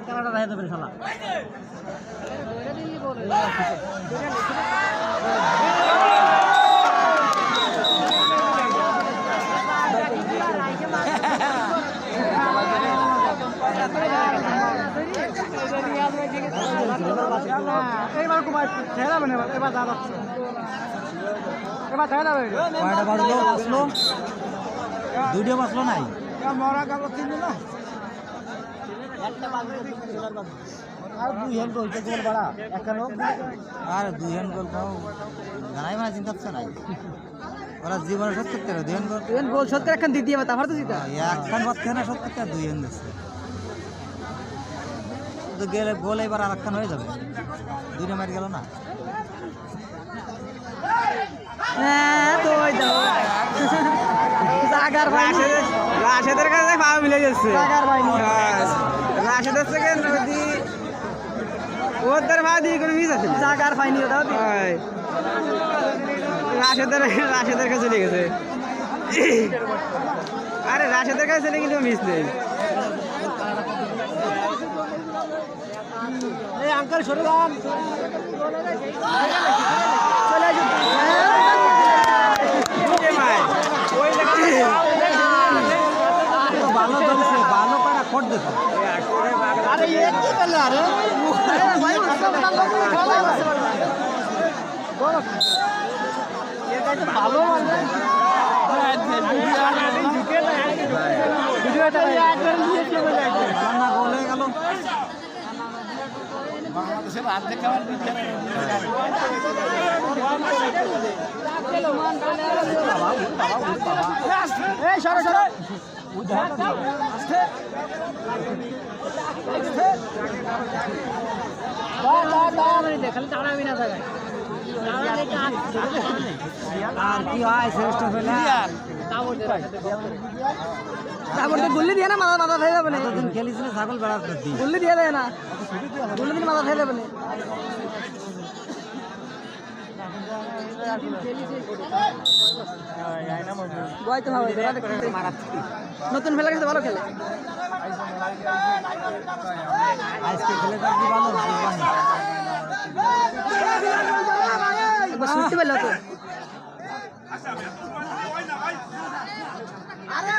খেলাটা দেখা যাবে শালা এইবার কুমার খেলাবে না এবার যা যাচ্ছে এবার খেলাবে কয়টা বাজলো বাঁচলো দুইটা বাঁচলো নাই মরা গেল তিনজন না আর দুই হ্যান্ড গোল গোল বাড়া একানো আর দুই হ্যান্ড গোল খাও জানাই মানে চিন্তা হচ্ছে নাই ওরা জীবনে 70 টাকা দুই হ্যান্ড গোল 70 একখান দিয়ে দিবা তারপর তো জিতা একখান বাদ খেয়ে না 70 টাকা দুই হ্যান্ড দিচ্ছে তো গেলে গোল এবার আর একখান হয়ে যাবে দুইটা মার গেল না হ্যাঁ তো ওই দাও জাগার ভাই রাশেদের কাছে পাওয়া মিলে যাচ্ছে জাগার ভাই রাশেদের থেকে নদী ওদের ভাই দিয়ে করে মিস আছে জাগার পাইনি দাও ভাই রাশেদের কাছে চলে গেছে আরে রাশেদের কাছে চলে কিন্তু মিস নেই এই আঙ্কেল সরে যান চলে আসুন ভালো চলছে ভালো পাড়া খট দেখো আরে এ কি করলে আরে ভাই ভালো ভিডিওটা গোল হয়ে গেল বাংলাদেশের অর্ধেক খাবার দিচ্ছে এই সরো সরো খালি দাঁড়াবি না জায়গায় আর কি হয় শ্রেষ্ঠ তারপরে গুল্লি দিয়ে না মাথা মাথা খেয়ে যাবে না খেলিছিল ছাগল বেড়ার গুল্লি দিয়ে দেয় না গুল্লি দিয়ে মাথা খেয়ে যাবে না নতুন খেলা কিন্তু ভালো খেলে আজকে খেলে ভালো শুনতে পেল তো আরে